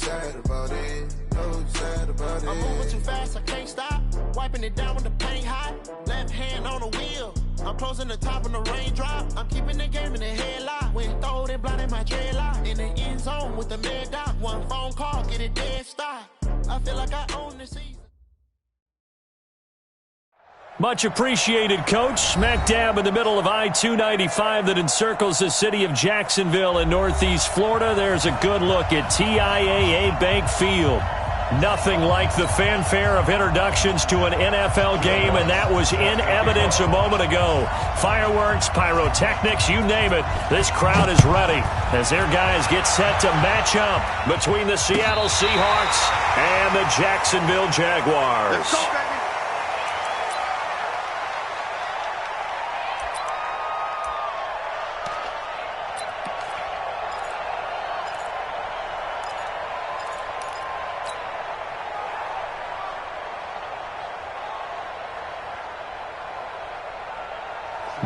sad about it. No sad about it. I'm moving too fast, I can't stop. Wiping it down when the paint hot. Left hand on the wheel. I'm closing the top when the raindrop. I'm keeping the game in the headlock. When throwed and blinded my dreadlock. In the end zone with the mad dot. One phone call, get it dead stop. I feel like I own the season. Much appreciated, Coach. Smack dab in the middle of I-295 that encircles the city of Jacksonville in Northeast Florida. There's a good look at TIAA Bank Field. Nothing like the fanfare of introductions to an NFL game, and that was in evidence a moment ago. Fireworks, pyrotechnics, you name it. This crowd is ready as their guys get set to match up between the Seattle Seahawks and the Jacksonville Jaguars. Let's go, baby.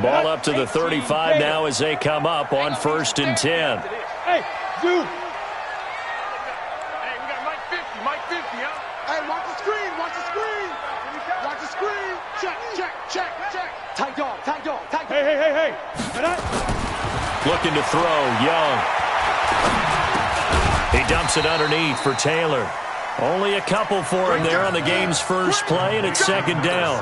Ball up to the 35 now as they come up on 1st and 10. Hey, dude. Hey, we got Mike 50, Mike 50, huh? Hey, watch the screen, watch the screen. Watch the screen. Check, check, check, check. Tight dog, tight dog, tight dog. Hey. Looking to throw, Young. He dumps it underneath for Taylor. Only a couple for him there on the game's first play, and it's 2nd down.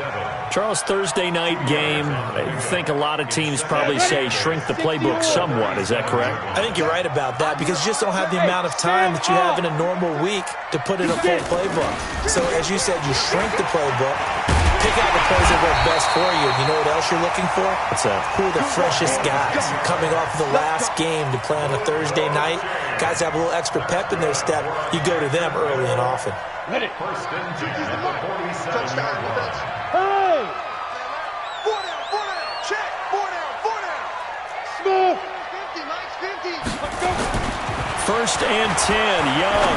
Charles, Thursday night game, I think a lot of teams probably say shrink the playbook somewhat. Is that correct? I think you're right about that because you just don't have the amount of time that you have in a normal week to put in a full playbook. So, as you said, you shrink the playbook, pick out the plays that work best for you. You know what else you're looking for? What's that? Who are the freshest guys coming off the last game to play on a Thursday night? Guys have a little extra pep in their step. You go to them early and often. Hit it. First and 10. Touchdown, defense. Hey! 4 down. Check. 4 down. Smooth. 50, Mike's 50. Let's go. 1st and 10, Young.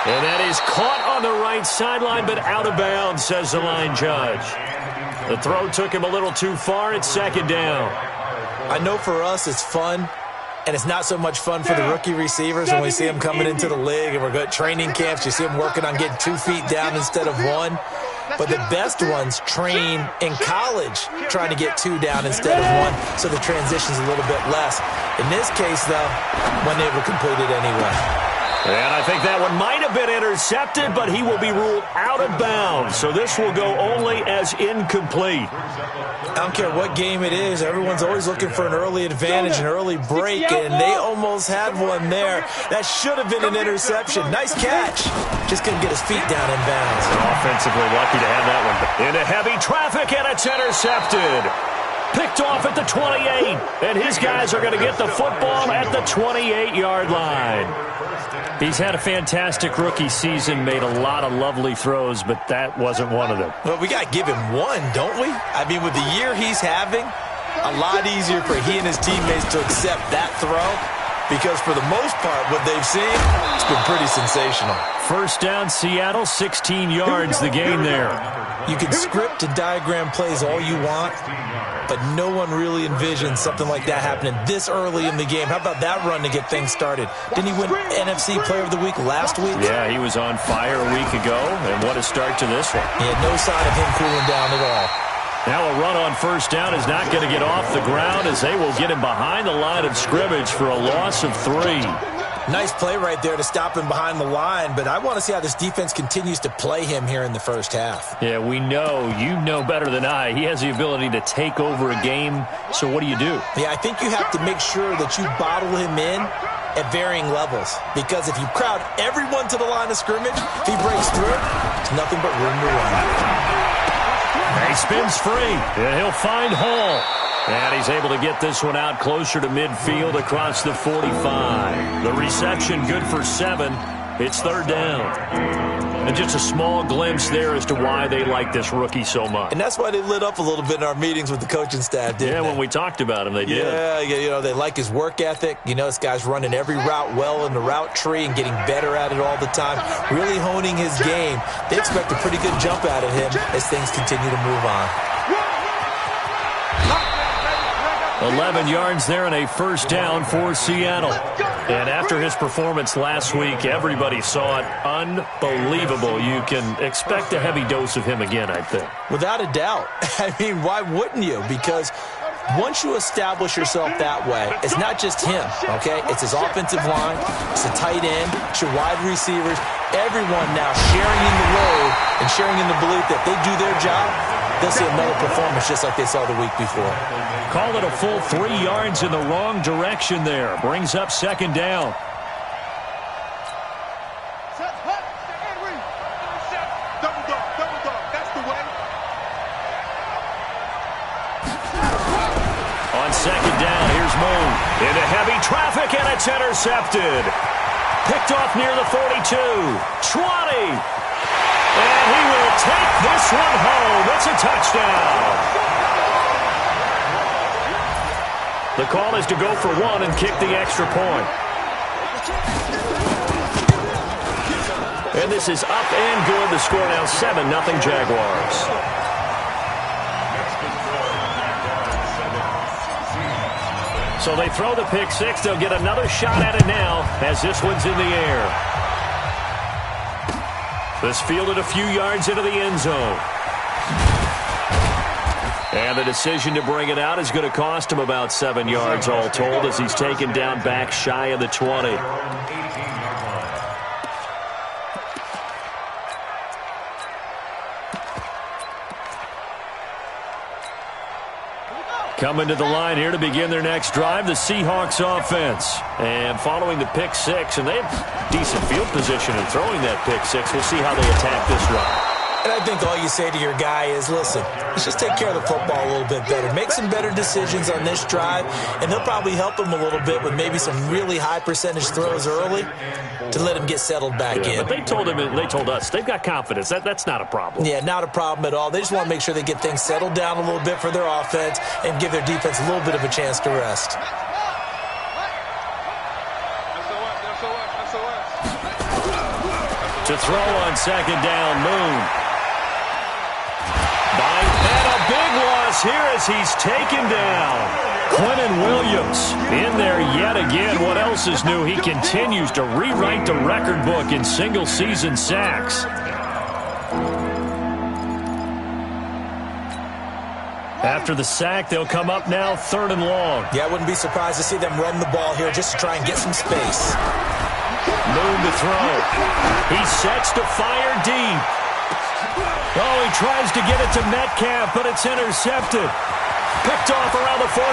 And that is caught on the right sideline, but out of bounds, says the line judge. The throw took him a little too far. It's 2nd down. I know for us it's fun, and it's not so much fun for the rookie receivers when we see them coming into the league and we're going to training camps. You see them working on getting 2 feet down instead of 1. But the best ones train in college trying to get 2 down instead of 1, so the transition's a little bit less. In this case, though, when they were completed anyway. And I think that one might have been intercepted, but he will be ruled out of bounds. So this will go only as incomplete. I don't care what game it is. Everyone's always looking for an early advantage, an early break, and they almost had one there. That should have been an interception. Nice catch. Just couldn't get his feet down in bounds. Offensively lucky to have that one. Into heavy traffic, and it's intercepted. Picked off at the 28, and his guys are going to get the football at the 28-yard line. He's had a fantastic rookie season, made a lot of lovely throws, but that wasn't one of them. Well, we got to give him one, don't we? I mean, with the year he's having, a lot easier for he and his teammates to accept that throw because for the most part, what they've seen, it's been pretty sensational. 1st down, Seattle, 16 yards, the gain there. You can script and diagram plays all you want, but no one really envisioned something like that happening this early in the game. How about that run to get things started? Didn't he win NFC Player of the Week last week? Yeah, he was on fire a week ago, and what a start to this one. He had no sign of him cooling down at all. Now a run on 1st down is not going to get off the ground as they will get him behind the line of scrimmage for a loss of 3. Nice play right there to stop him behind the line, but I want to see how this defense continues to play him here in the first half. Yeah, we know. You know better than I. He has the ability to take over a game, so what do you do? Yeah, I think you have to make sure that you bottle him in at varying levels, because if you crowd everyone to the line of scrimmage, if he breaks through, there's nothing but room to run. He spins free, and he'll find Hall. And he's able to get this one out closer to midfield across the 45. The reception good for 7. It's 3rd down. And just a small glimpse there as to why they like this rookie so much. And that's why they lit up a little bit in our meetings with the coaching staff, didn't they? Yeah, when we talked about him, they did. Yeah, you know, they like his work ethic. You know, this guy's running every route well in the route tree and getting better at it all the time, really honing his game. They expect a pretty good jump out of him as things continue to move on. 11 yards there and a first down for Seattle. And after his performance last week, everybody saw it. Unbelievable. You can expect a heavy dose of him again, I think. Without a doubt. I mean, why wouldn't you? Because once you establish yourself that way, it's not just him, okay? It's his offensive line, it's the tight end, it's your wide receivers, everyone now sharing in the load and sharing in the belief that they do their job, they'll see another performance just like they saw the week before. Call it a full 3 yards in the wrong direction there. Brings up second down. On second down, here's Moon. Into heavy traffic, and it's intercepted. Picked off near the 42. 20. And he will take this one home. It's a touchdown. The call is to go for one and kick the extra point. And this is up and good. The score now 7-0 Jaguars. So they throw the pick six. They'll get another shot at it now as this one's in the air. This fielded a few yards into the end zone. And the decision to bring it out is going to cost him about 7 yards all told as he's taken down back shy of the 20. Coming to the line here to begin their next drive, the Seahawks offense. And following the pick six, and they have decent field position in throwing that pick six. We'll see how they attack this drive. And I think all you say to your guy is, listen, let's just take care of the football a little bit better. Make some better decisions on this drive, and he'll probably help him a little bit with maybe some really high percentage throws early to let him get settled back in. But they told us, they've got confidence. That's not a problem. Yeah, not a problem at all. They just want to make sure they get things settled down a little bit for their offense and give their defense a little bit of a chance to rest. To throw on second down, Moon. And a big loss here as he's taken down. Quentin Williams in there yet again. What else is new? He continues to rewrite the record book in single-season sacks. After the sack, they'll come up now 3rd and long. Yeah, I wouldn't be surprised to see them run the ball here just to try and get some space. Moon to throw. He sets to fire deep. Oh, he tries to get it to Metcalf, but it's intercepted. Picked off around the 41.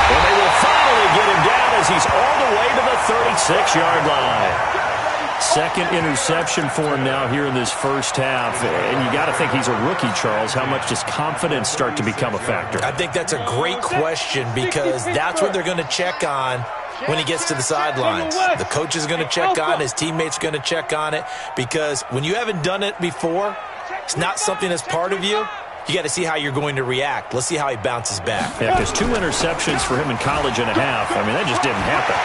And they will finally get him down as he's all the way to the 36-yard line. Second interception for him now here in this first half. And you got to think he's a rookie, Charles. How much does confidence start to become a factor? I think that's a great question because that's what they're going to check on when he gets to the sidelines. The coach is going to check on it. His teammates are going to check on it because when you haven't done it before, it's not something that's part of you. You got to see how you're going to react. Let's see how he bounces back. Yeah, because 2 interceptions for him in college and a half. I mean, that just didn't happen.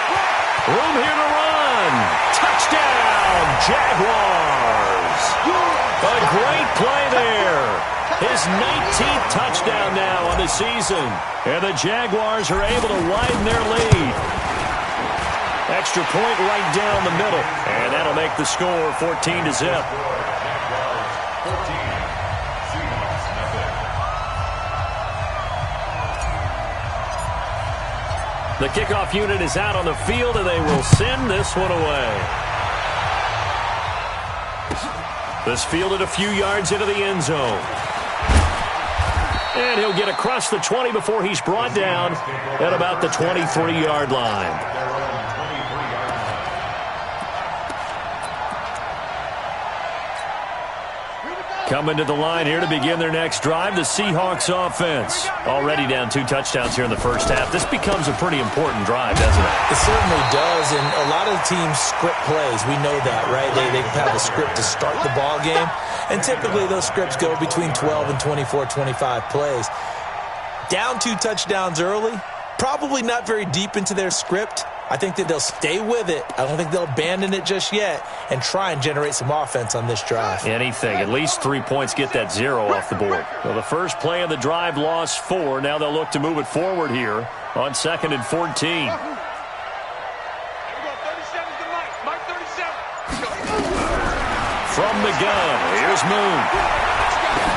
Room here to run. Touchdown, Jaguars. A great play there. His 19th touchdown now on the season. And the Jaguars are able to widen their lead. Extra point right down the middle. And that'll make the score 14-0. The kickoff unit is out on the field, and they will send this one away. This fielded a few yards into the end zone. And he'll get across the 20 before he's brought down at about the 23-yard line. Coming to the line here to begin their next drive, the Seahawks offense. Already down 2 touchdowns here in the first half. This becomes a pretty important drive, doesn't it? It certainly does, and a lot of the teams script plays. We know that, right? They have a script to start the ball game, and typically those scripts go between 12 and 24, 25 plays. Down 2 touchdowns early, probably not very deep into their script, I think that they'll stay with it. I don't think they'll abandon it just yet and try and generate some offense on this drive. Anything. At least 3 points, get that 0 off the board. Well, the first play of the drive lost 4. Now they'll look to move it forward here on 2nd and 14. From the gun, here's Moon.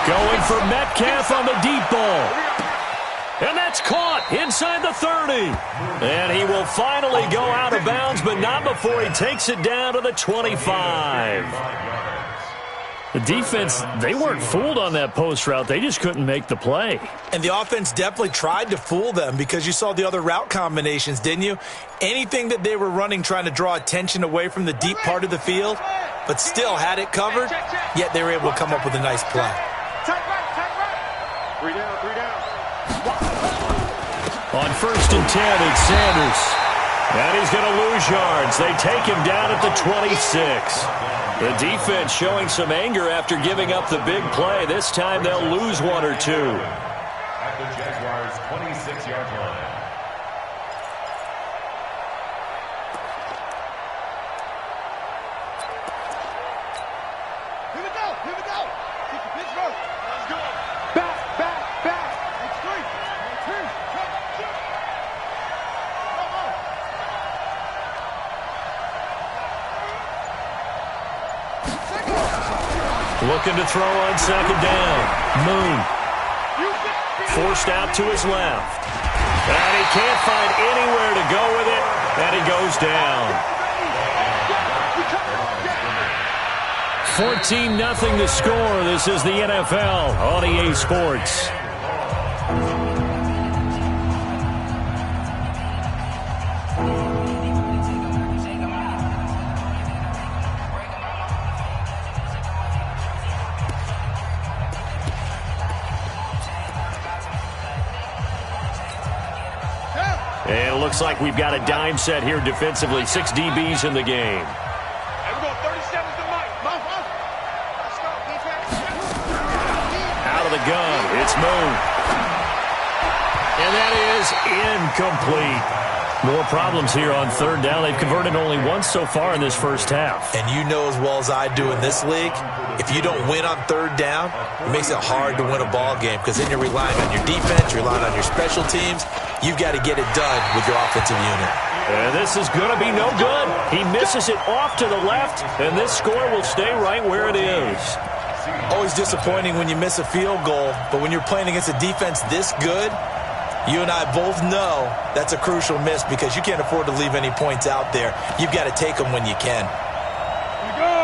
Going for Metcalf on the deep ball. And that's caught inside the 30. And he will finally go out of bounds, but not before he takes it down to the 25. The defense, they weren't fooled on that post route. They just couldn't make the play. And the offense definitely tried to fool them because you saw the other route combinations, didn't you? Anything that they were running trying to draw attention away from the deep part of the field, but still had it covered, yet they were able to come up with a nice play. Three down. On 1st and 10, it's Sanders. And he's going to lose yards. They take him down at the 26. The defense showing some anger after giving up the big play. This time they'll lose 1 or 2. At the Jaguars' 26-yard line. Here we go. Keep the pitch rolling. Let's go. Back. It's 3. Looking to throw on 2nd down. Moon. Forced out to his left. And he can't find anywhere to go with it. And he goes down. 14-0 to score. This is the NFL on EA Sports. And it looks like we've got a dime set here defensively. 6 DBs in the game. Out of the gun, it's Moon. And that is incomplete. More problems here on 3rd down. They've converted only once so far in this first half. And you know as well as I do in this league, if you don't win on 3rd down, it makes it hard to win a ball game because then you're relying on your defense, you're relying on your special teams. You've got to get it done with your offensive unit. And this is going to be no good. He misses it off to the left, and this score will stay right where it is. Always disappointing when you miss a field goal, but when you're playing against a defense this good, you and I both know that's a crucial miss because you can't afford to leave any points out there. You've got to take them when you can.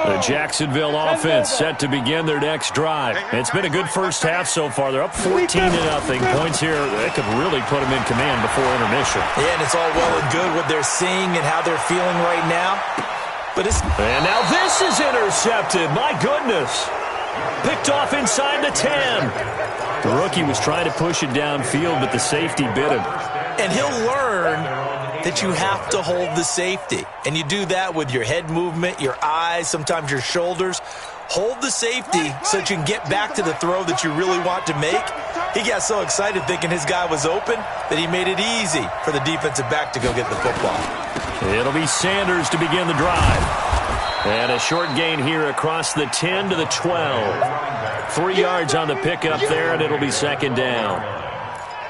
The Jacksonville offense set to begin their next drive. It's been a good first half so far. They're up 14-0. Points here, they could really put them in command before intermission. Yeah, and it's all well and good what they're seeing and how they're feeling right now. And now this is intercepted. My goodness. Picked off inside the 10. The rookie was trying to push it downfield, but the safety bit him. And he'll learn that you have to hold the safety. And you do that with your head movement, your eyes, sometimes your shoulders. Hold the safety so that you can get back to the throw that you really want to make. He got so excited thinking his guy was open that he made it easy for the defensive back to go get the football. It'll be Sanders to begin the drive. And a short gain here across the 10 to the 12. 3 yards on the pickup there, and it'll be 2nd down.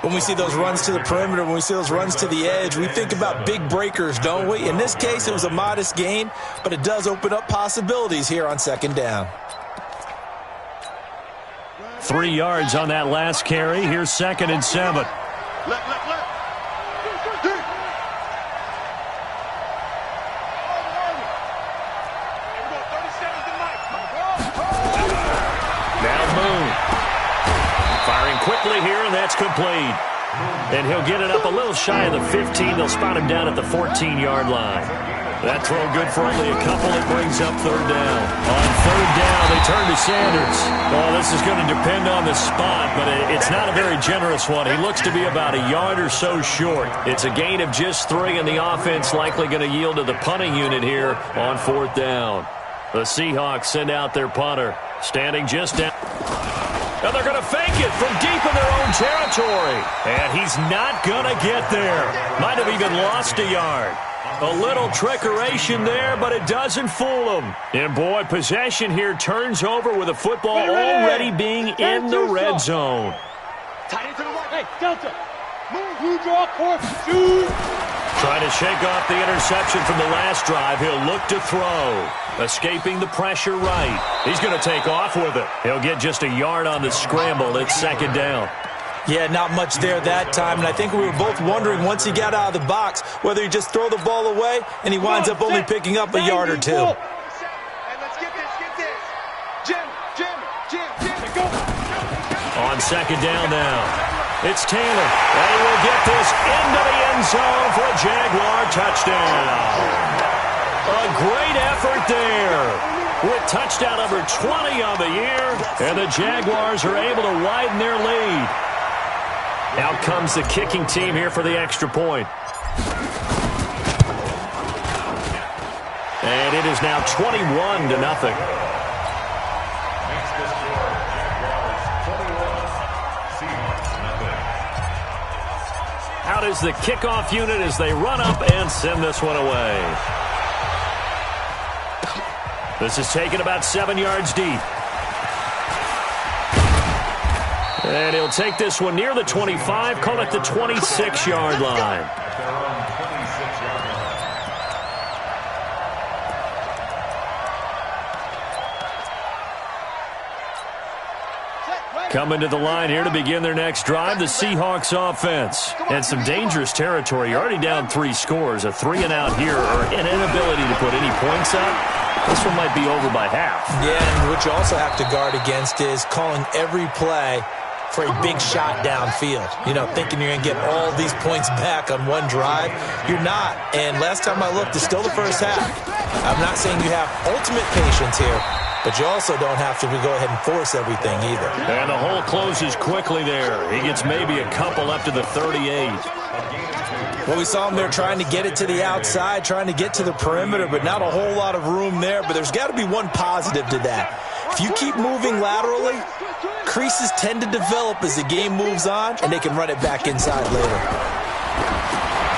When we see those runs to the perimeter, when we see those runs to the edge, we think about big breakers, don't we? In this case, it was a modest gain, but it does open up possibilities here on 2nd down. 3 yards on that last carry. Here's 2nd and 7. Quickly here, and that's complete. And he'll get it up a little shy of the 15. They'll spot him down at the 14-yard line. That throw good for only a couple. It brings up 3rd down. On 3rd down, they turn to Sanders. Oh, this is going to depend on the spot, but it's not a very generous one. He looks to be about a yard or so short. It's a gain of just 3, and the offense likely going to yield to the punting unit here on 4th down. The Seahawks send out their punter, standing just down. And they're going to fake it from deep in their own territory. And he's not going to get there. Might have even lost a yard. A little trickeration there, but it doesn't fool him. And, boy, possession here turns over with the football already being in the red zone. Tight into the right. Hey, Delta. Move. You draw course. Shoot. Trying to shake off the interception from the last drive. He'll look to throw. Escaping the pressure right. He's going to take off with it. He'll get just a yard on the scramble. It's second down. Yeah, not much there that time, and I think we were both wondering once he got out of the box whether he just throw the ball away and he winds up only picking up a yard or two. Hey, let's get this. Jim. Go. On second down now, it's Taylor. And he will get this into the end zone for a Jaguar touchdown. A great effort there. With touchdown number 20 on the year, and the Jaguars are able to widen their lead. Out comes the kicking team here for the extra point. And it is now 21-0. Out is the kickoff unit as they run up and send this one away. This is taken about 7 yards deep. And he'll take this one near the 25, call it the 26-yard line. Coming to the line here to begin their next drive, the Seahawks offense. And some dangerous territory. You're already down 3 scores. A 3-and-out here or an inability to put any points up. This one might be over by half. Yeah, and what you also have to guard against is calling every play for a big shot downfield. You know, thinking you're going to get all these points back on one drive. You're not. And last time I looked, it's still the first half. I'm not saying you have ultimate patience here, but you also don't have to go ahead and force everything either. And the hole closes quickly there. He gets maybe a couple up to the 38. Well, we saw him there trying to get it to the outside, trying to get to the perimeter, but not a whole lot of room there. But there's got to be one positive to that. If you keep moving laterally, creases tend to develop as the game moves on, and they can run it back inside later.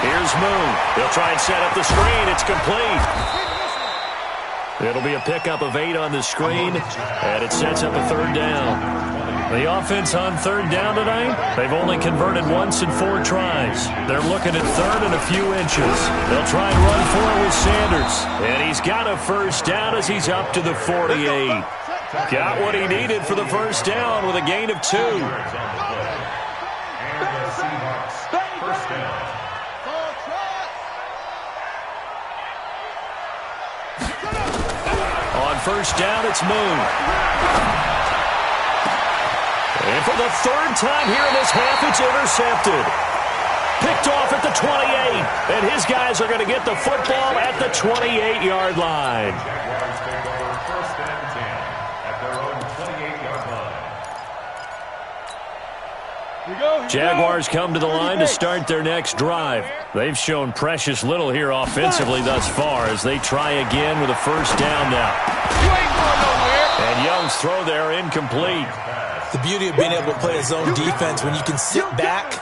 Here's Moon. He'll try and set up the screen. It's complete. It'll be a pickup of 8 on the screen, and it sets up a third down. The offense on third down tonight, they've only converted once in 4 tries. They're looking at third and a few inches. They'll try and run for it with Sanders. And he's got a first down as he's up to the 48. Got what he needed for the first down with a gain of 2. On first down, it's Moon. And for the third time here in this half, it's intercepted. Picked off at the 28. And his guys are going to get the football at the 28-yard line. Jaguars take over first and 10 at their own 28-yard line. Jaguars come to the line to start their next drive. They've shown precious little here offensively thus far as they try again with a first down now. And Young's throw there incomplete. The beauty of being able to play a zone defense when you can sit back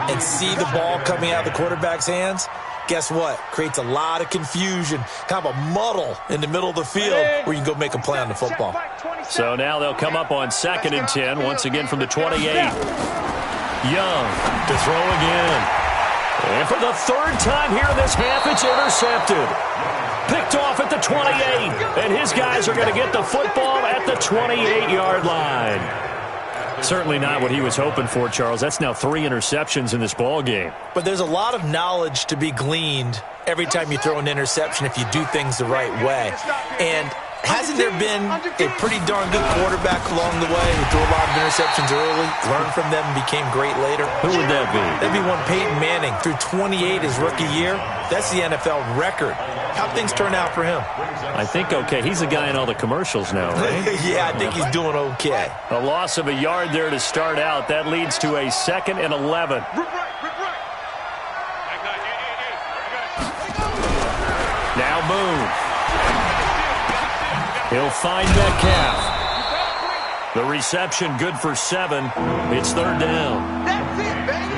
and see the ball coming out of the quarterback's hands, guess what? Creates a lot of confusion, kind of a muddle in the middle of the field where you can go make a play on the football. So now they'll come up on second and 10, once again from the 28. Young to throw again. And for the third time here in this half, it's intercepted. Picked off at the 28. And his guys are going to get the football at the 28-yard line. Certainly not what he was hoping for, Charles. That's now 3 interceptions in this ball game. But there's a lot of knowledge to be gleaned every time you throw an interception if you do things the right way. And hasn't there been a pretty darn good quarterback along the way who threw a lot of interceptions early, learned from them, and became great later? Who would that be? That'd be one Peyton Manning. Threw 28 his rookie year. That's the NFL record. How'd things turn out for him? I think okay. He's the guy in all the commercials now, right? Yeah, I think he's doing okay. A loss of a yard there to start out. That leads to a 2nd and 11. Now Moon. He'll find Metcalf. The reception good for 7. It's third down. That's it, baby.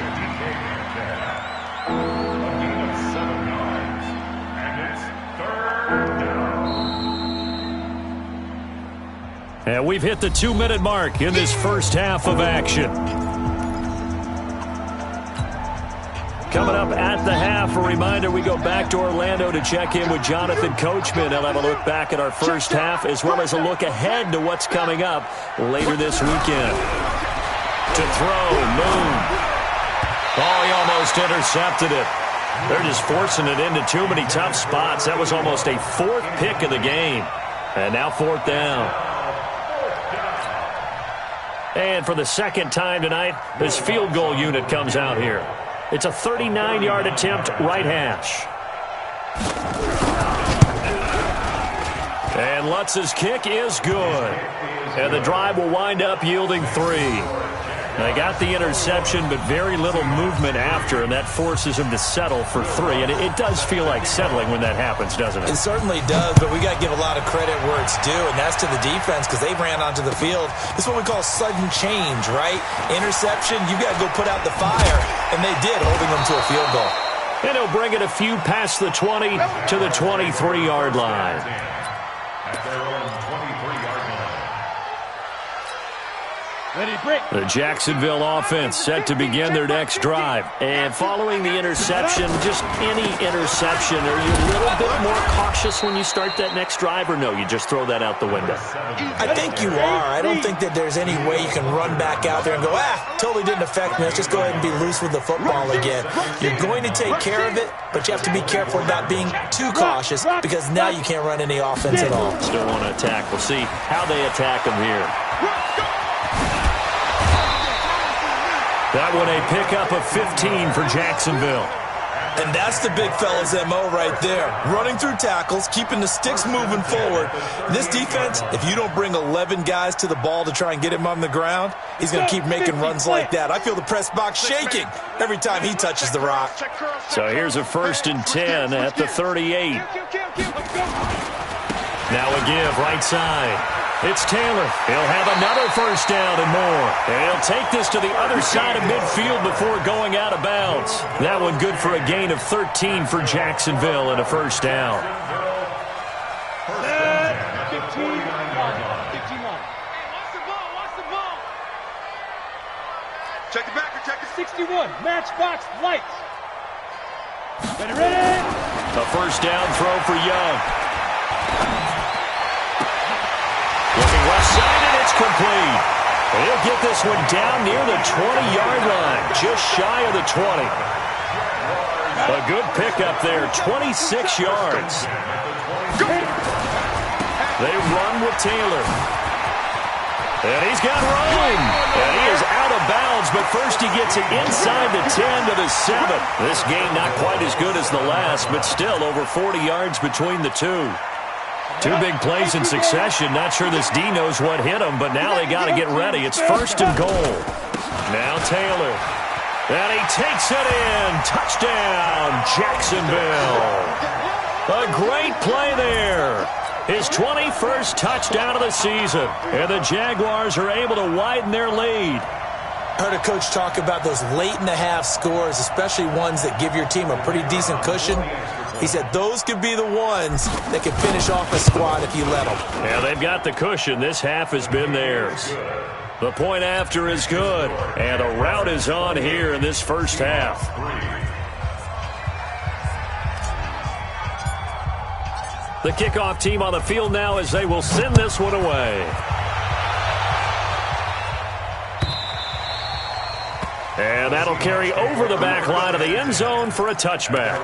And we've hit the 2-minute mark in this first half of action. Coming up at the half, a reminder, we go back to Orlando to check in with Jonathan Coachman. He'll have a look back at our first half as well as a look ahead to what's coming up later this weekend. To throw, Moon. Oh, he almost intercepted it. They're just forcing it into too many tough spots. That was almost a fourth pick of the game. And now fourth down. And for the second time tonight, this field goal unit comes out here. It's a 39-yard attempt, right hash. And Lutz's kick is good. And the drive will wind up yielding 3. They got the interception, but very little movement after, and that forces him to settle for 3. And it does feel like settling when that happens, doesn't it? It certainly does, but we got to give a lot of credit where it's due, and that's to the defense because they ran onto the field. This is what we call sudden change, right? Interception, you got to go put out the fire, and they did, holding them to a field goal. And he'll bring it a few past the 20 to the 23-yard line. At their own 23-yard line. The Jacksonville offense set to begin their next drive. And following the interception, just any interception, are you a little bit more cautious when you start that next drive, or no, you just throw that out the window? I think you are. I don't think that there's any way you can run back out there and go, totally didn't affect me. Let's just go ahead and be loose with the football again. You're going to take care of it, but you have to be careful about being too cautious because now you can't run any offense at all. Still want to attack. We'll see how they attack them here. That one a pickup of 15 for Jacksonville. And that's the big fella's MO right there. Running through tackles, keeping the sticks moving forward. This defense, if you don't bring 11 guys to the ball to try and get him on the ground, he's going to keep making runs like that. I feel the press box shaking every time he touches the rock. So here's a 1st and 10 at the 38. Now a give right side. It's Taylor. He'll have another first down and more. And he'll take this to the other side of midfield before going out of bounds. That one good for a gain of 13 for Jacksonville and a first down. 15. Watch the ball. Check the back. Check the 61. Matchbox lights. Ready. A first down throw for Young. Looking left side, and it's complete. He'll get this one down near the 20-yard line, just shy of the 20. A good pickup there, 26 yards. They run with Taylor. And he's got room. And he is out of bounds, but first he gets it inside the 10 to the 7. This game not quite as good as the last, but still over 40 yards between the two. Two big plays in succession. Not sure this D knows what hit him, but now they got to get ready. It's 1st and goal. Now Taylor. And he takes it in. Touchdown, Jacksonville. A great play there. His 21st touchdown of the season. And the Jaguars are able to widen their lead. Heard a coach talk about those late-in-the-half scores, especially ones that give your team a pretty decent cushion. He said those could be the ones that can finish off a squad if you let them. Yeah, they've got the cushion. This half has been theirs. The point after is good, and a rout is on here in this first half. The kickoff team on the field now as they will send this one away. And that'll carry over the back line of the end zone for a touchback.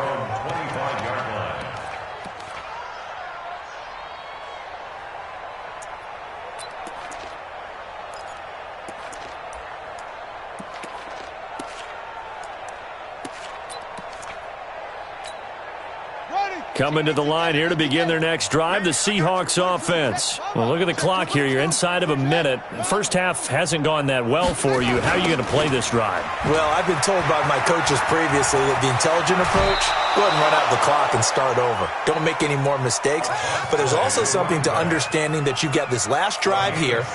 Coming to the line here to begin their next drive, the Seahawks offense. Well, look at the clock here. You're inside of a minute. First half hasn't gone that well for you. How are you going to play this drive? Well, I've been told by my coaches previously that the intelligent approach, go ahead and run out the clock and start over. Don't make any more mistakes. But there's also something to understanding that you get this last drive here.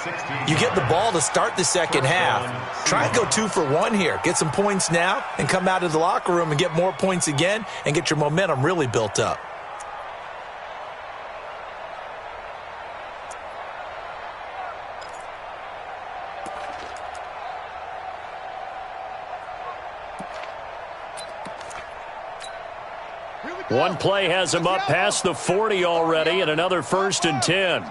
You get the ball to start the second half. Try and go 2 for 1 here. Get some points now and come out of the locker room and get more points again and get your momentum really built up. One play has him up past the 40 already, and another 1st and 10.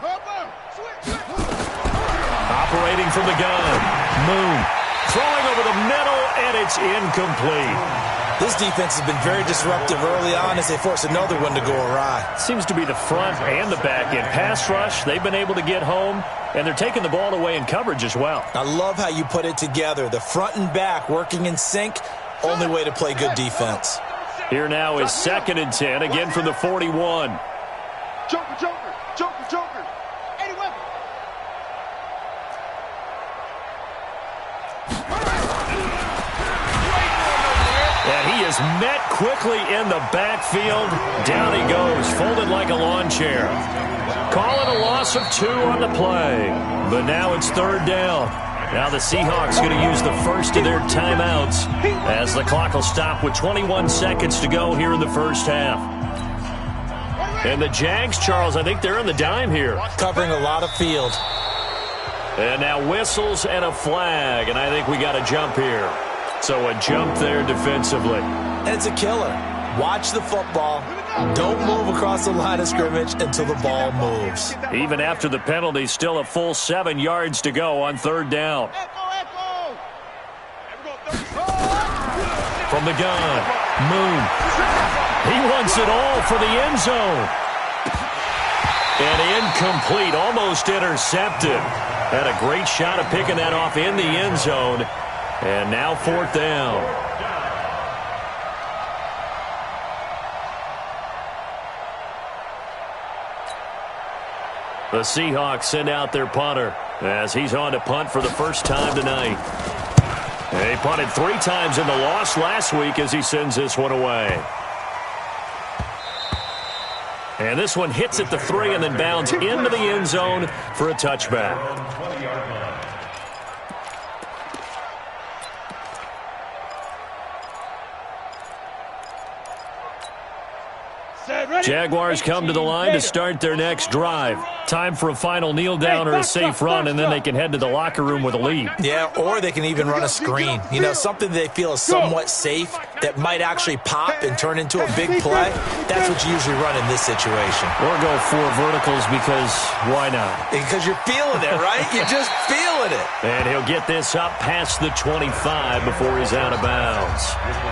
Operating from the gun. Moon throwing over the middle, and it's incomplete. This defense has been very disruptive early on as they force another one to go awry. Seems to be the front and the back end. Pass rush, they've been able to get home, and they're taking the ball away in coverage as well. I love how you put it together. The front and back working in sync, only way to play good defense. Here now is 2nd and 10, again from the 41. Joker, Joker, Joker, Joker. Any weapon. And he is met quickly in the backfield. Down he goes, folded like a lawn chair. Call it a loss of 2 on the play. But now it's 3rd down. Now the Seahawks going to use the first of their timeouts as the clock will stop with 21 seconds to go here in the first half. And the Jags, Charles, I think they're in the dime here. Covering a lot of field. And now whistles and a flag, and I think we got a jump here. So a jump there defensively. And it's a killer. Watch the football. Don't move across the line of scrimmage until the ball moves. Even after the penalty, still a full 7 yards to go on 3rd down. From the gun, Moon. He wants it all for the end zone. And incomplete, almost intercepted. Had a great shot of picking that off in the end zone. And now 4th down. The Seahawks send out their punter as he's on to punt for the first time tonight. They punted 3 times in the loss last week as he sends this one away. And this one hits at the 3 and then bounds into the end zone for a touchback. Jaguars come to the line to start their next drive. Time for a final kneel down or a safe run, and then they can head to the locker room with a lead. Yeah, or they can even run a screen. You know, something they feel is somewhat safe that might actually pop and turn into a big play. That's what you usually run in this situation. Or go 4 verticals because why not? Because you're feeling it, right? You're just feeling it. And he'll get this up past the 25 before he's out of bounds.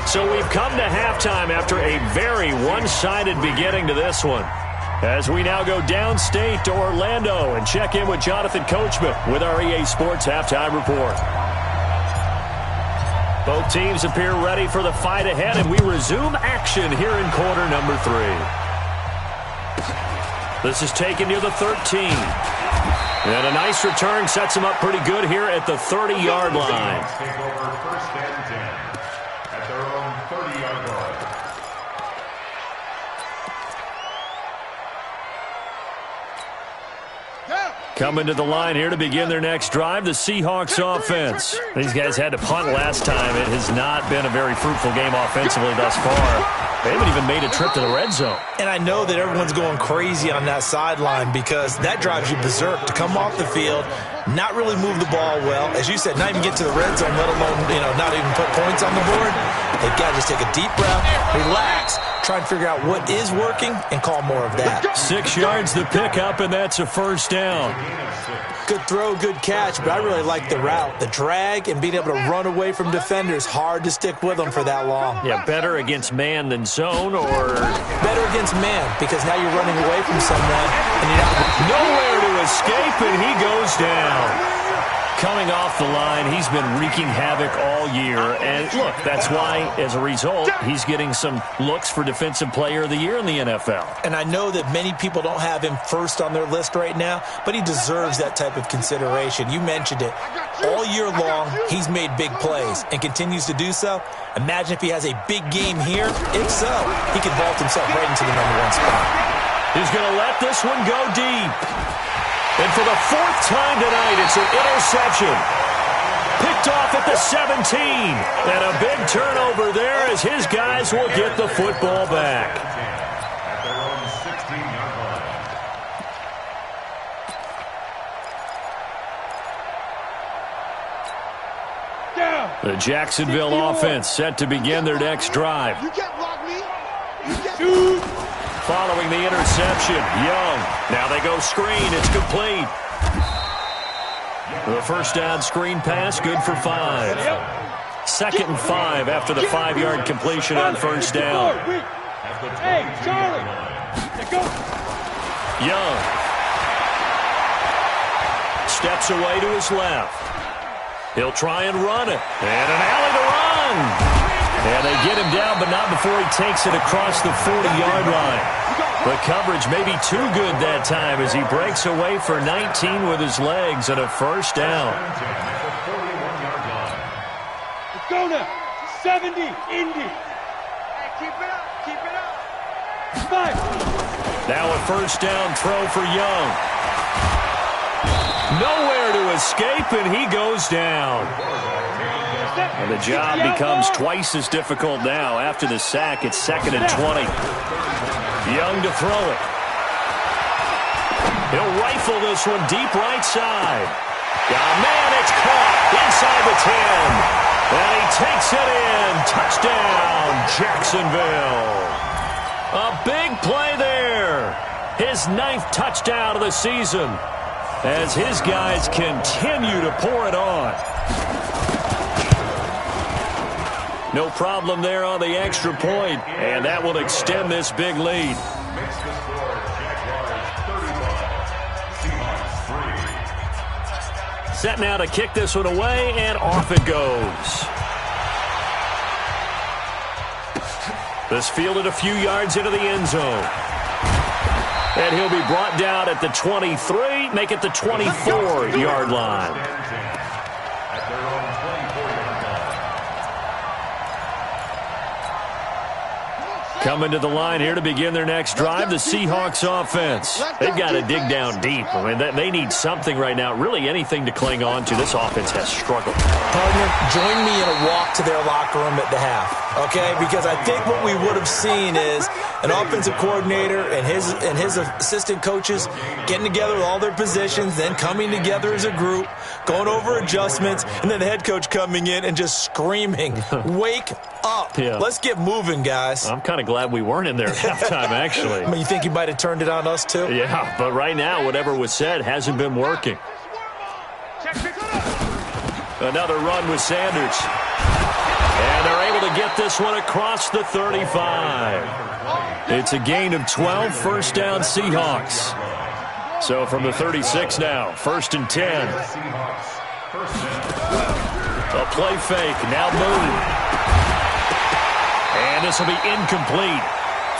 So we've come to halftime after a very one-sided beginning to this one. As we now go downstate to Orlando and check in with Jonathan Coachman with our EA Sports Halftime Report. Both teams appear ready for the fight ahead, and we resume action here in quarter number 3. This is taken near the 13. And a nice return sets him up pretty good here at the 30-yard line. Take over 1st and 10 at their own 30-yard line. Coming to the line here to begin their next drive, the Seahawks offense. These guys had to punt last time. It has not been a very fruitful game offensively thus far. They haven't even made a trip to the red zone. And I know that everyone's going crazy on that sideline because that drives you berserk to come off the field, not really move the ball well. As you said, not even get to the red zone, let alone, not even put points on the board. They've got to just take a deep breath, relax, try and figure out what is working and call more of that. 6 yards the pickup, and that's a 1st down. Good throw, good catch, but I really like the route. The drag and being able to run away from defenders, hard to stick with them for that long. Yeah, better against man than zone, or better against man, because now you're running away from someone and you're not nowhere to escape, and he goes down. Coming off the line, he's been wreaking havoc all year. And look, that's why, as a result, he's getting some looks for Defensive Player of the Year in the NFL. And I know that many people don't have him first on their list right now, but he deserves that type of consideration. You mentioned it. All year long, he's made big plays and continues to do so. Imagine if he has a big game here. If so, he could vault himself right into the #1 spot. He's going to let this one go deep. And for the 4th time tonight, it's an interception. Picked off at the 17. And a big turnover there as his guys will get the football back. At their own 16-yard line. The Jacksonville offense set to begin their next drive. You can't block me. You can't Following the interception, Young. Now they go screen. It's complete. The first down screen pass, good for 5. 2nd and 5 after the 5-yard completion on first down. Hey, Charlie. Go. Young steps away to his left. He'll try and run it. And an alley to run. And they get him down, but not before he takes it across the 40-yard line. The coverage may be too good that time as he breaks away for 19 with his legs and a first down. Let's go now. 70, Indy. Hey, keep it up. Keep it up. 5. Now a first down throw for Young. Nowhere to escape, and he goes down. And the job becomes twice as difficult now. After the sack, it's 2nd and 20. Young to throw it. He'll rifle this one deep right side. Man, it's caught inside the 10. And he takes it in. Touchdown, Jacksonville. A big play there. His 9th touchdown of the season as his guys continue to pour it on. No problem there on the extra point, and that will extend this big lead. Makes the score Jaguars 35, Seahawks 3. Set now to kick this one away, and off it goes. This fielded a few yards into the end zone. And he'll be brought down at the 23, make it the 24-yard line. At their own 24-yard line. Coming to the line here to begin their next drive, the Seahawks offense. They've got to dig down deep. I mean, they need something right now, really anything to cling on to. This offense has struggled. Partner, join me in a walk to their locker room at the half, okay? Because I think what we would have seen is an offensive coordinator and his assistant coaches getting together with all their positions, then coming together as a group, going over adjustments, and then the head coach coming in and just screaming, wake up. Yeah. Let's get moving, guys. I'm kind of glad we weren't in there at halftime, actually. I mean, you think you might have turned it on us, too? Yeah, but right now, whatever was said hasn't been working. Another run with Sanders. And they're able to get this one across the 35. It's a gain of 12, first down Seahawks. So from the 36 now, 1st and 10. A play fake, now Moon. And this will be incomplete.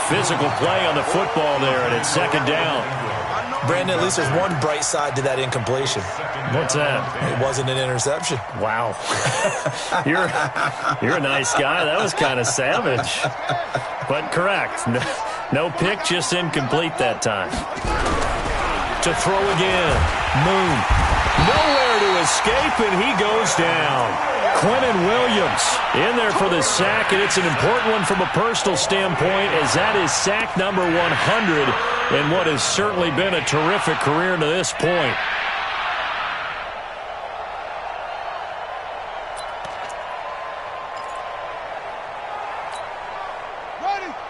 Physical play on the football there, and it's 2nd down. Brandon, at least there's one bright side to that incompletion. What's that? It wasn't an interception. Wow. You're a nice guy. That was kind of savage. But correct. No pick, just incomplete that time. To throw again. Moon. Nowhere to escape, and he goes down. Quentin Williams in there for the sack, and it's an important one from a personal standpoint as that is sack number 100 in what has certainly been a terrific career to this point.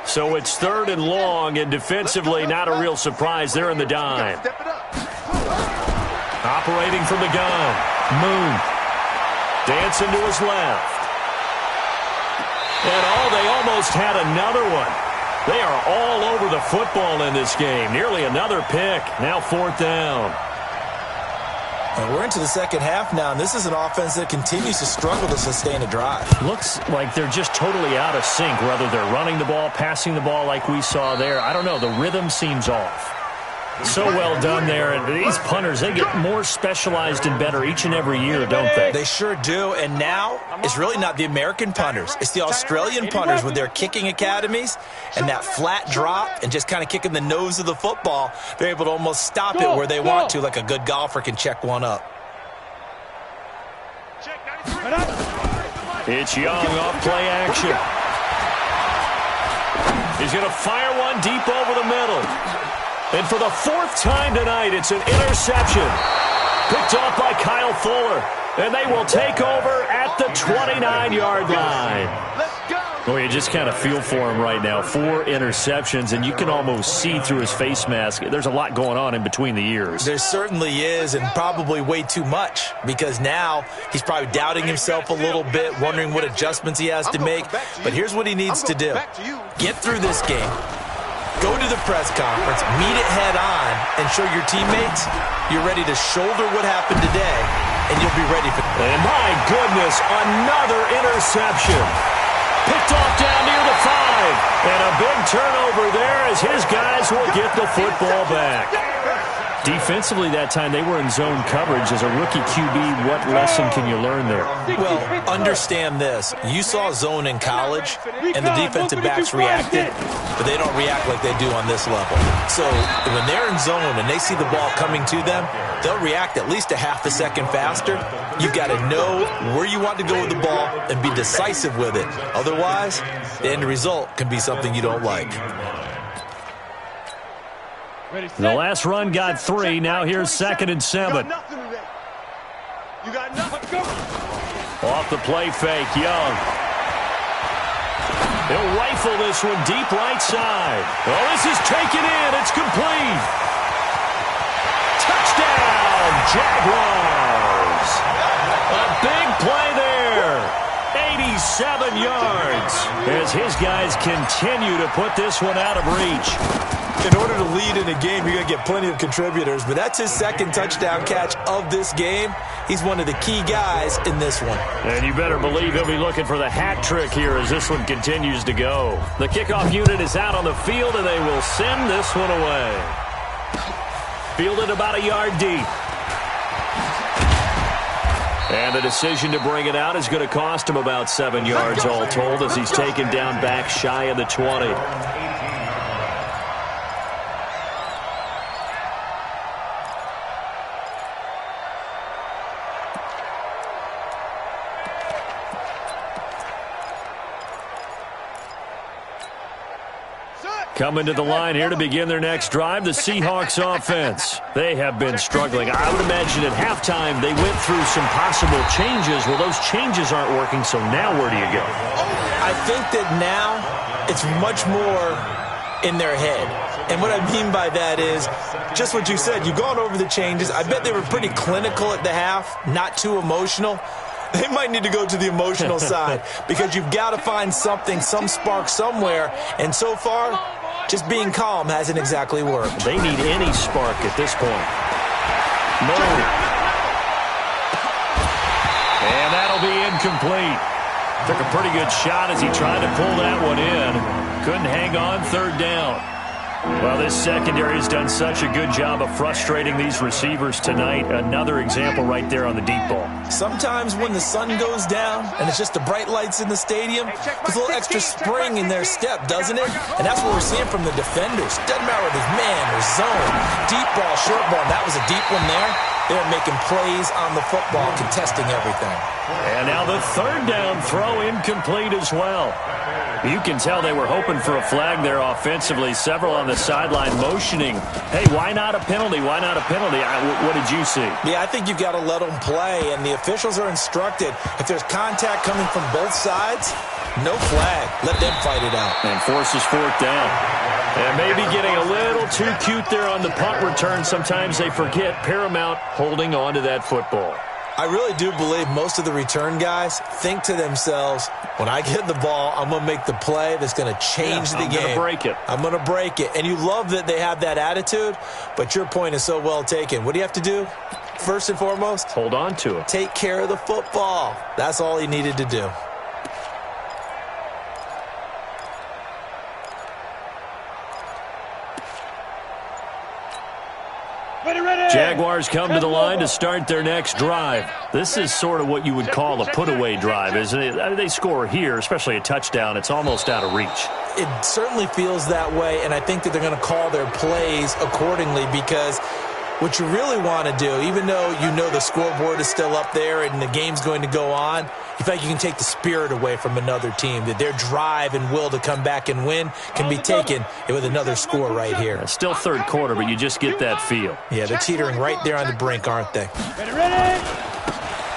So it's 3rd and long, and defensively not a real surprise there in the dime. Operating from the gun, Moon. Dancing to his left. And they almost had another one. They are all over the football in this game. Nearly another pick. Now 4th down. And we're into the second half now, and this is an offense that continues to struggle to sustain a drive. Looks like they're just totally out of sync, whether they're running the ball, passing the ball like we saw there. I don't know. The rhythm seems off. So well done there. And these punters, they get more specialized and better each and every year, don't they? They sure do. And now it's really not the American punters. It's the Australian punters with their kicking academies and that flat drop and just kind of kicking the nose of the football. They're able to almost stop it where they want to, like a good golfer can check one up. It's Young off play action. He's going to fire one deep over the middle. And for the 4th time tonight, it's an interception. Picked off by Kyle Fuller. And they will take over at the 29-yard line. Well, you just kind of feel for him right now. 4 interceptions, and you can almost see through his face mask. There's a lot going on in between the ears. There certainly is, and probably way too much, because now he's probably doubting himself a little bit, wondering what adjustments he has to make. But here's what he needs to do. Get through this game. Go to the press conference, meet it head on, and show your teammates you're ready to shoulder what happened today, and you'll be ready for it. And my goodness, another interception. Picked off down near the 5. And a big turnover there as his guys will get the football back. Defensively that time, they were in zone coverage. As a rookie QB, what lesson can you learn there? Well, understand this. You saw zone in college, and the defensive backs reacted, but they don't react like they do on this level. So when they're in zone and they see the ball coming to them, they'll react at least a half a second faster. You've got to know where you want to go with the ball and be decisive with it. Otherwise, the end result can be something you don't like. The last run got 3. Now here's 2nd and 7. You got nothing. Go. Off the play fake, Young. He'll rifle this one deep right side. Oh, this is taken in. It's complete. Touchdown, Jaguars. A big play there. 87 yards as his guys continue to put this one out of reach. In order to lead in a game, you're going to get plenty of contributors, but that's his 2nd touchdown catch of this game. He's one of the key guys in this one. And you better believe he'll be looking for the hat trick here as this one continues to go. The kickoff unit is out on the field, and they will send this one away. Fielded about a yard deep. And the decision to bring it out is going to cost him about 7 yards all told as he's taken down back shy of the 20. Coming to the line here to begin their next drive, the Seahawks offense. They have been struggling. I would imagine at halftime they went through some possible changes. Well, those changes aren't working, so now where do you go? I think that now it's much more in their head. And what I mean by that is just what you said. You've gone over the changes. I bet they were pretty clinical at the half, not too emotional. They might need to go to the emotional side because you've got to find something, some spark somewhere. And so far, just being calm hasn't exactly worked. They need any spark at this point. Move. And that'll be incomplete. Took a pretty good shot as he tried to pull that one in. Couldn't hang on 3rd down. Well, this secondary has done such a good job of frustrating these receivers tonight. Another example right there on the deep ball. Sometimes when the sun goes down and it's just the bright lights in the stadium, there's a little extra spring in their step, doesn't it? And that's what we're seeing from the defenders. Doesn't matter whether it's man or zone. Deep ball, short ball. That was a deep one there. They're making plays on the football, contesting everything. And now the 3rd down throw incomplete as well. You can tell they were hoping for a flag there offensively. Several on the sideline motioning, hey, why not a penalty? Why not a penalty? What did you see? Yeah, I think you've got to let them play, and the officials are instructed. If there's contact coming from both sides, no flag. Let them fight it out. And forces 4th down. And maybe getting a little too cute there on the punt return. Sometimes they forget Paramount holding on to that football. I really do believe most of the return guys think to themselves, when I get the ball, I'm going to make the play that's going to change the game. I'm going to break it. I'm going to break it. And you love that they have that attitude, but your point is so well taken. What do you have to do? First and foremost, hold on to it. Take care of the football. That's all he needed to do. Jaguars come to the line to start their next drive. This is sort of what you would call a put-away drive, isn't it? They score here, especially a touchdown. It's almost out of reach. It certainly feels that way, and I think that they're going to call their plays accordingly because what you really want to do, even though you know the scoreboard is still up there and the game's going to go on, you feel like you can take the spirit away from another team, that their drive and will to come back and win can be taken with another score right here. Still 3rd quarter, but you just get that feel. Yeah, they're teetering right there on the brink, aren't they?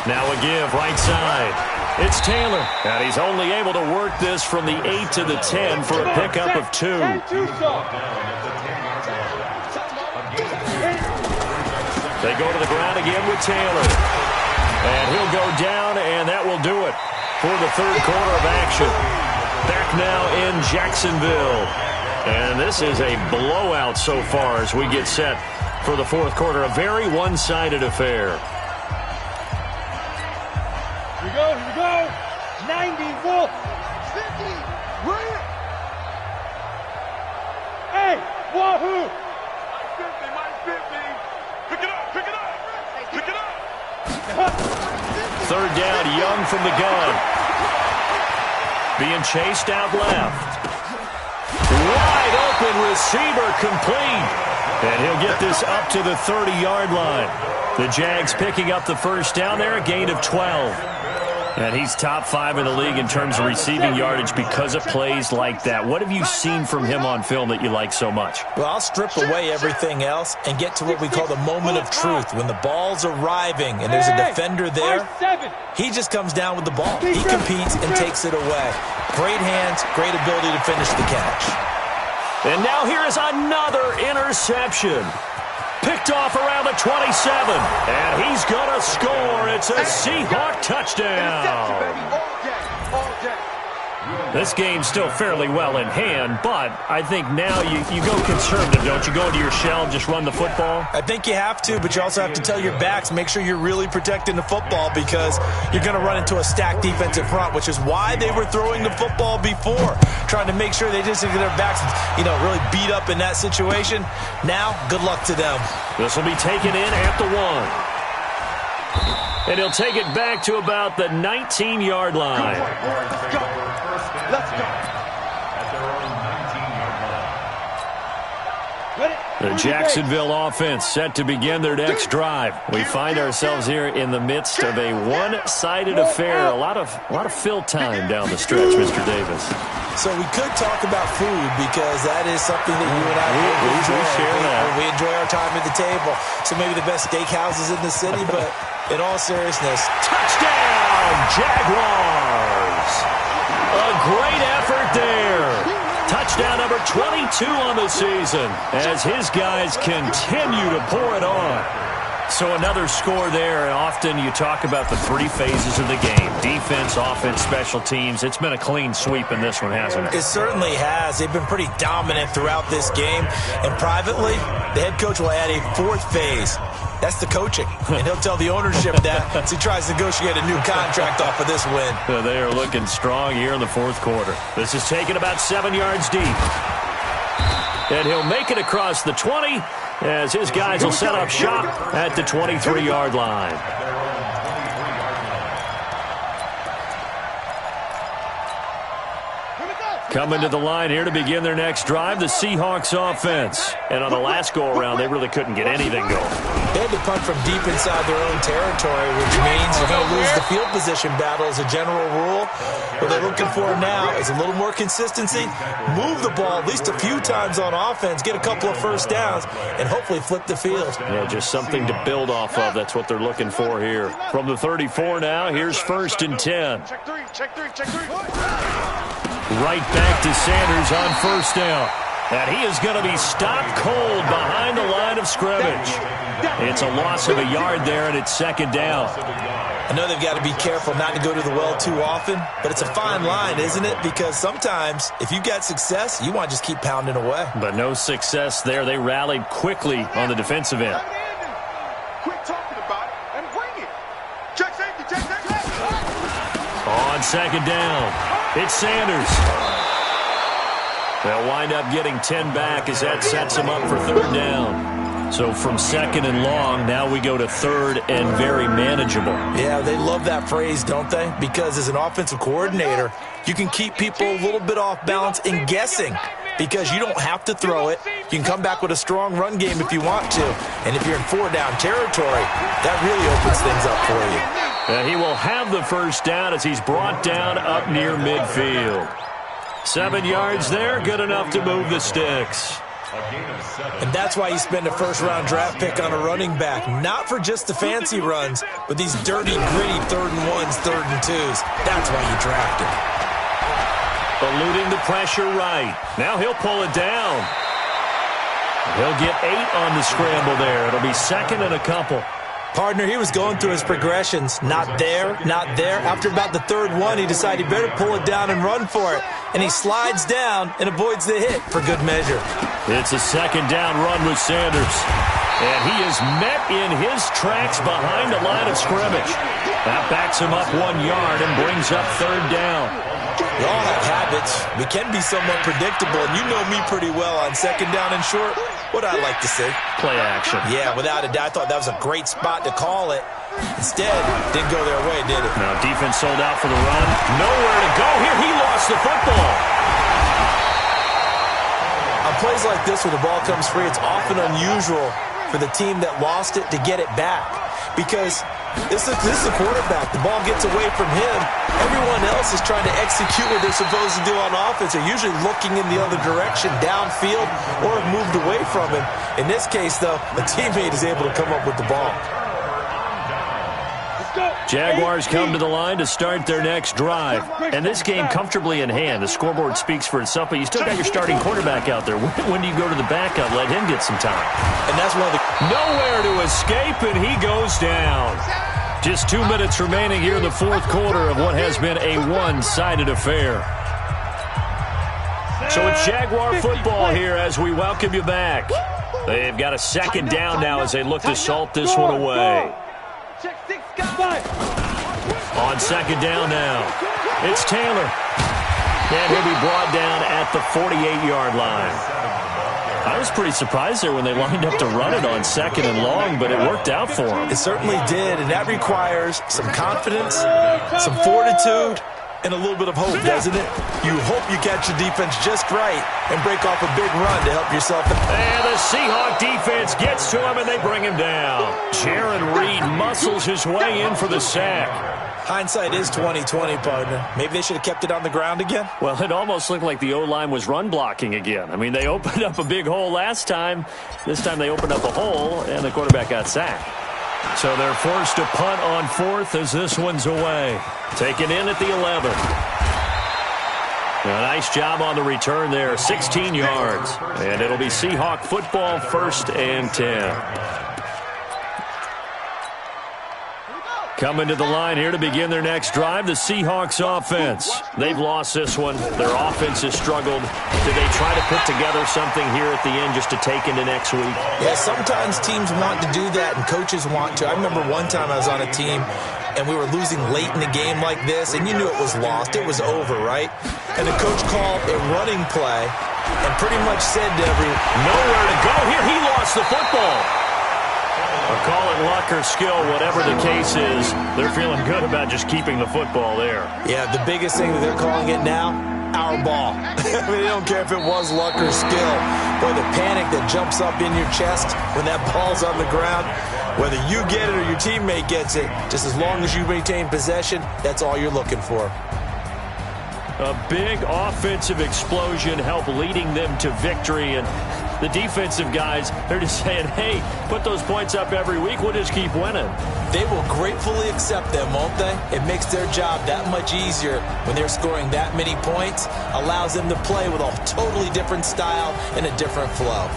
Now a give, right side. It's Taylor, and he's only able to work this from the 8 to the 10 for a pickup of 2. They go to the ground again with Taylor. And he'll go down, and that will do it for the third quarter of action. Back now in Jacksonville. And this is a blowout so far as we get set for the fourth quarter. A very one-sided affair. Here we go. 90, Wolf. 50, Grant. Hey, Wahoo. Mike 50. Pick it up. Pick it up. Third down, Young from the gun. Being chased out left. Wide open receiver complete. And he'll get this up to the 30-yard line. The Jags picking up the first down there, a gain of 12. And he's top 5 in the league in terms of receiving yardage because of plays like that. What have you seen from him on film that you like so much? Well, I'll strip away everything else and get to what we call the moment of truth. When the ball's arriving and there's a defender there, he just comes down with the ball. He competes and takes it away. Great hands, great ability to finish the catch. And now here is another interception. Picked off around the 27. And he's going to score. It's a Seahawk touchdown. This game's still fairly well in hand, but I think now you go conservative, don't you? Go into your shell and just run the football? I think you have to, but you also have to tell your backs, make sure you're really protecting the football because you're going to run into a stacked defensive front, which is why they were throwing the football before, trying to make sure they just get their backs, really beat up in that situation. Now, good luck to them. This will be taken in at the 1. And he'll take it back to about the 19-yard line. Let's go. The Jacksonville offense set to begin their next drive. We find ourselves here in the midst of a one-sided affair. A lot of fill time down the stretch, Mr. Davis. So we could talk about food because that is something that you and I we enjoy our time at the table. So maybe the best steakhouses in the city, but in all seriousness, touchdown, Jaguars! A great effort there. Touchdown number 22 on the season as his guys continue to pour it on. So another score there, and often you talk about the 3 phases of the game. Defense, offense, special teams. It's been a clean sweep in this one, hasn't it? It certainly has. They've been pretty dominant throughout this game. And privately, the head coach will add a 4th phase. That's the coaching. And he'll tell the ownership that as he tries to negotiate a new contract off of this win. They are looking strong here in the fourth quarter. This is taken about 7 yards deep. And he'll make it across the 20 as his guys will set up shop at the 23-yard line. Coming to the line here to begin their next drive, the Seahawks offense. And on the last go-around, they really couldn't get anything going. They had to punt from deep inside their own territory, which means you're going to lose the field position battle as a general rule. What they're looking for now is a little more consistency, move the ball at least a few times on offense, get a couple of first downs, and hopefully flip the field. Yeah, just something to build off of. That's what they're looking for here. From the 34 now, here's 1st and 10. Check three. Right back to Sanders on 1st down. And he is going to be stopped cold behind the line of scrimmage. It's a loss of a yard there, and it's 2nd down. I know they've got to be careful not to go to the well too often, but it's a fine line, isn't it? Because sometimes if you've got success, you want to just keep pounding away. But no success there. They rallied quickly on the defensive end. Quit talking about it and bring it. Check safety. On 2nd down, it's Sanders. They'll wind up getting 10 back as that sets them up for 3rd down. So from 2nd and long, now we go to 3rd and very manageable. Yeah, they love that phrase, don't they? Because as an offensive coordinator, you can keep people a little bit off balance and guessing because you don't have to throw it. You can come back with a strong run game if you want to. And if you're in 4-down territory, that really opens things up for you. And he will have the first down as he's brought down up near midfield. 7 yards there, good enough to move the sticks. A gain of 7. And that's why you spend a first-round draft pick on a running back. Not for just the fancy runs, but these dirty, gritty 3rd and 1s, 3rd and 2s. That's why you draft him. Eluding the pressure right. Now he'll pull it down. He'll get 8 on the scramble there. It'll be 2nd and a couple. Partner, he was going through his progressions. Not there, not there. After about the 3rd one, he decided he better pull it down and run for it. And he slides down and avoids the hit for good measure. It's a 2nd down run with Sanders. And he is met in his tracks behind the line of scrimmage. That backs him up 1 yard and brings up 3rd down. We all have habits. We can be somewhat predictable, and you know me pretty well on 2nd down and short. What I like to see. Play action. Yeah, without a doubt. I thought that was a great spot to call it. Instead, didn't go their way, did it? Now defense sold out for the run. Nowhere to go here. He lost the football. On plays like this where the ball comes free, it's often unusual for the team that lost it to get it back. Because this is the quarterback. The ball gets away from him. Everyone else is trying to execute what they're supposed to do on offense. They're usually looking in the other direction, downfield, or have moved away from him. In this case, though, a teammate is able to come up with the ball. Jaguars come to the line to start their next drive. And this game comfortably in hand. The scoreboard speaks for itself, but you still got your starting quarterback out there. When do you go to the backup? Let him get some time. And that's one of the... Nowhere to escape, and he goes down. Just 2 minutes remaining here in the 4th quarter of what has been a one-sided affair. So it's Jaguar football here as we welcome you back. They've got a 2nd down now as they look to salt this one away. On 2nd down now, it's Taylor. And he'll be brought down at the 48-yard line. I was pretty surprised there when they lined up to run it on 2nd and long, but it worked out for them. It certainly did, and that requires some confidence, some fortitude, and a little bit of hope, doesn't it? You hope you catch the defense just right and break off a big run to help yourself. And the Seahawk defense gets to him, and they bring him down. Jaron Reed muscles his way in for the sack. Hindsight is 20/20, partner. Maybe they should have kept it on the ground again. Well, it almost looked like the O-line was run blocking again. I mean, they opened up a big hole last time. This time they opened up a hole, and the quarterback got sacked. So they're forced to punt on 4th as this one's away. Taken in at the 11. A nice job on the return there, 16 yards. And it'll be Seahawk football, 1st and 10. Coming to the line here to begin their next drive, the Seahawks offense. They've lost this one. Their offense has struggled. Do they try to put together something here at the end just to take into next week? Yeah, sometimes teams want to do that and coaches want to. I remember one time I was on a team and we were losing late in the game like this, and you knew it was lost. It was over, right? And the coach called a running play and pretty much said to everyone, nowhere to go here. He lost the football. Or call it luck or skill, whatever the case is, they're feeling good about just keeping the football there. Yeah, the biggest thing that they're calling it now, our ball. I mean, they don't care if it was luck or skill. Boy, the panic that jumps up in your chest when that ball's on the ground, whether you get it or your teammate gets it, just as long as you maintain possession, that's all you're looking for. A big offensive explosion helped leading them to victory, and the defensive guys, they're just saying, hey, put those points up every week, we'll just keep winning. They will gratefully accept them, won't they? It makes their job that much easier when they're scoring that many points, allows them to play with a totally different style and a different flow.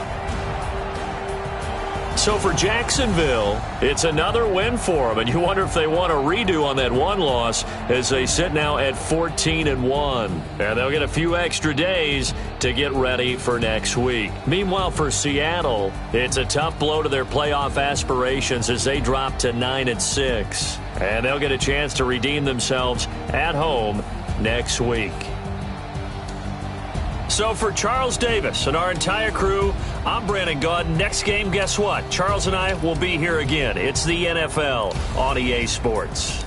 So for Jacksonville, it's another win for them, and you wonder if they want a redo on that one loss as they sit now at 14-1. And they'll get a few extra days to get ready for next week. Meanwhile, for Seattle, it's a tough blow to their playoff aspirations as they drop to 9-6. And they'll get a chance to redeem themselves at home next week. So for Charles Davis and our entire crew, I'm Brandon Gaud. Next game, guess what? Charles and I will be here again. It's the NFL on EA Sports.